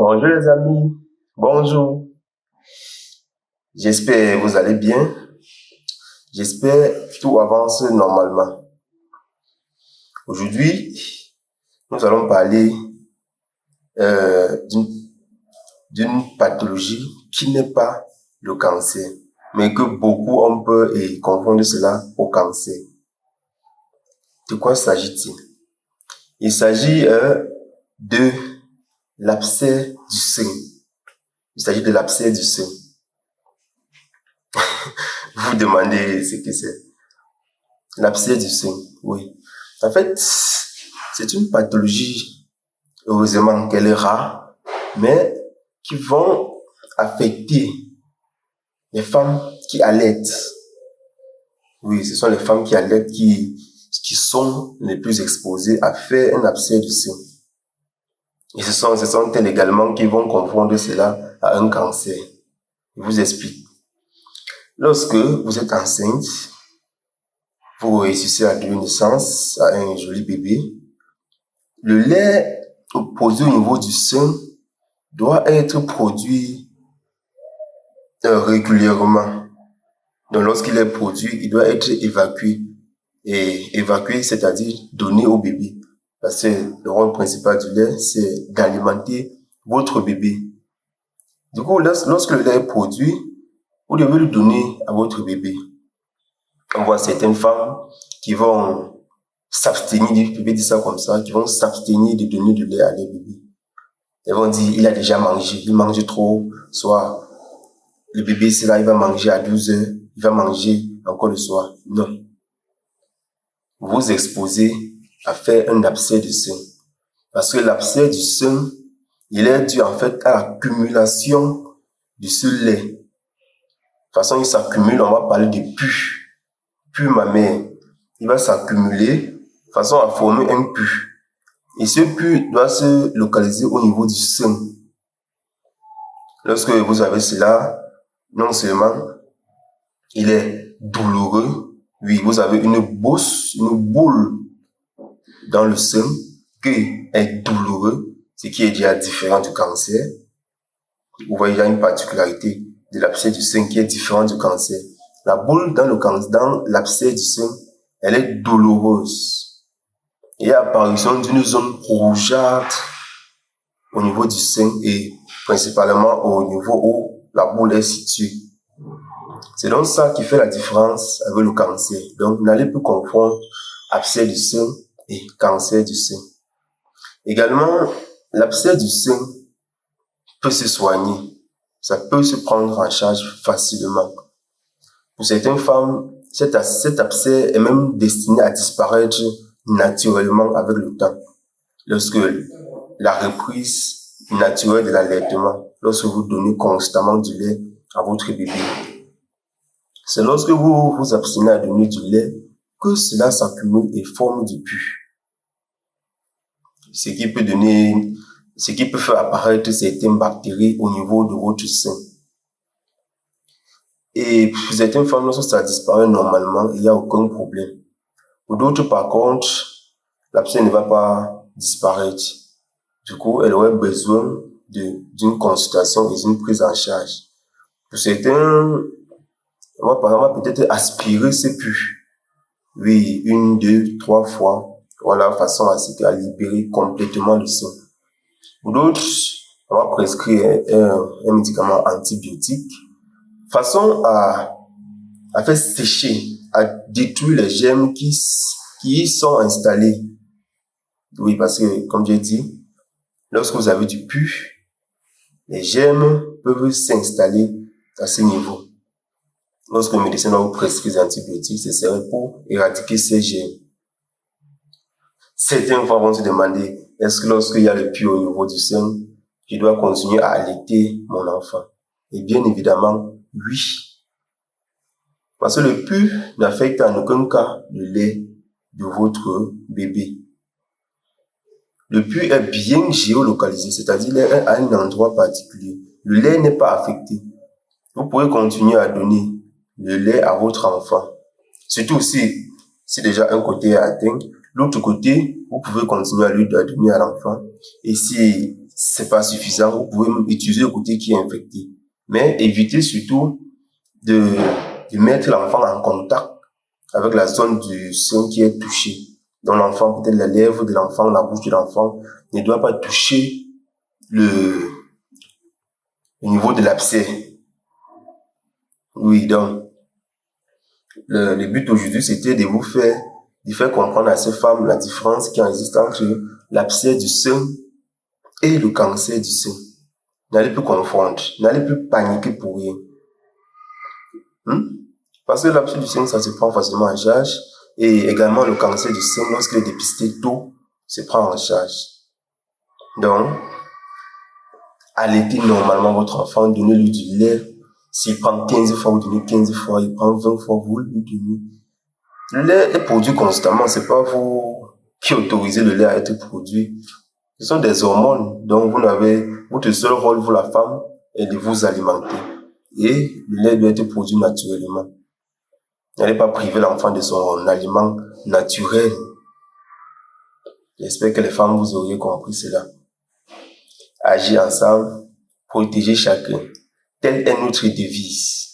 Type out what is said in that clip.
Bonjour les amis, bonjour. J'espère que vous allez bien. J'espère que tout avance normalement. Aujourd'hui, nous allons parler d'une pathologie qui n'est pas le cancer, mais que beaucoup ont peur et confondent cela au cancer. De quoi s'agit-il? Il s'agit de l'abcès du sein. Il s'agit de l'abcès du sein. Vous vous demandez ce que c'est. L'abcès du sein, oui. En fait, c'est une pathologie, heureusement qu'elle est rare, mais qui vont affecter les femmes qui allaitent. Oui, ce sont les femmes qui allaitent qui sont les plus exposées à faire un abcès du sein. Et ce sont elles également qui vont confondre cela à un cancer. Je vous explique. Lorsque vous êtes enceinte, vous réussissez à donner naissance à un joli bébé, le lait produit au niveau du sein doit être produit régulièrement. Donc lorsqu'il est produit, il doit être évacué. Et évacué, c'est-à-dire donné au bébé. Parce que le rôle principal du lait, c'est d'alimenter votre bébé. Du coup, lorsque le lait est produit, vous devez le donner à votre bébé. On voit certaines femmes qui vont s'abstenir, je peux dire ça comme ça, qui vont s'abstenir de donner du lait à leur bébé. Elles vont dire, il a déjà mangé, il mange trop, soit le bébé, c'est là, il va manger à 12 heures, il va manger encore le soir. Non. Vous vous exposez à faire un abcès du sein. Parce que l'abcès du sein, il est dû en fait à l'accumulation de ce lait. De toute façon, il s'accumule, on va parler de pus mammaire. Il va s'accumuler de façon à former un pus. Et ce pus doit se localiser au niveau du sein. Lorsque vous avez cela, non seulement il est douloureux, oui, vous avez une bosse, une boule dans le sein qui est douloureux, ce qui est déjà différent du cancer. Vous voyez, il y a une particularité de l'abcès du sein qui est différente du cancer. La boule dans l'abcès du sein, elle est douloureuse. Il y a apparition d'une zone rougeâtre au niveau du sein et principalement au niveau où la boule est située. C'est donc ça qui fait la différence avec le cancer. Donc, n'allez plus confondre abcès du sein et cancer du sein. Également, l'abcès du sein peut se soigner. Ça peut se prendre en charge facilement. Pour certaines femmes, cet abcès est même destiné à disparaître naturellement avec le temps. Lorsque la reprise naturelle de l'allaitement, lorsque vous donnez constamment du lait à votre bébé, c'est lorsque vous vous abstenez à donner du lait que cela s'accumule et forme du pus. Ce qui peut faire apparaître certaines bactéries au niveau de votre sein. Et pour certaines femmes, lorsque ça disparaît normalement, il n'y a aucun problème. Pour d'autres, par contre, l'abcès ne va pas disparaître. Du coup, elle aurait besoin d'une consultation et d'une prise en charge. Pour certains, on va peut-être aspirer ces pus. Oui, 1, 2, 3 fois. Voilà, façon à libérer complètement le sein. Pour d'autres, on va prescrire un médicament antibiotique, façon à faire sécher, à détruire les germes qui y sont installés. Oui, parce que, comme j'ai dit, lorsque vous avez du pus, les germes peuvent s'installer à ce niveau. Lorsque le médecin va vous prescrire des antibiotiques, ce serait pour éradiquer ces germes. Certains fois vont se demander, est-ce que lorsqu'il y a le pus au niveau du sein, je dois continuer à allaiter mon enfant? Et bien évidemment, oui. Parce que le pus n'affecte en aucun cas le lait de votre bébé. Le pus est bien géolocalisé, c'est-à-dire il est à un endroit particulier. Le lait n'est pas affecté. Vous pouvez continuer à donner le lait à votre enfant. Surtout si déjà un côté est atteint, l'autre côté, vous pouvez continuer à donner à l'enfant. Et si c'est pas suffisant. Vous pouvez même utiliser le côté qui est infecté. Mais évitez surtout de mettre l'enfant en contact avec la zone du sein qui est touchée. Donc l'enfant, peut-être la lèvre de l'enfant, la bouche de l'enfant ne doit pas toucher le niveau de l'abcès. Oui, donc le but aujourd'hui, c'était de faire comprendre à ces femmes la différence qui existe entre l'abcès du sein et le cancer du sein. N'allez plus confondre, n'allez plus paniquer pour rien. Parce que l'abcès du sein, ça se prend facilement en charge. Et également le cancer du sein, lorsqu'il est dépisté tôt, se prend en charge. Donc, allaitez normalement votre enfant, donnez-lui du lait. S'il prend 15 fois, vous donnez 15 fois. Il prend 20 fois, vous lui donnez. Le lait est produit constamment. C'est pas vous qui autorisez le lait à être produit. Ce sont des hormones. Donc, votre seul rôle, vous la femme, est de vous alimenter. Et le lait doit être produit naturellement. N'allez pas priver l'enfant de son aliment naturel. J'espère que les femmes, vous auriez compris cela. Agir ensemble, protéger chacun. Telle est notre devise.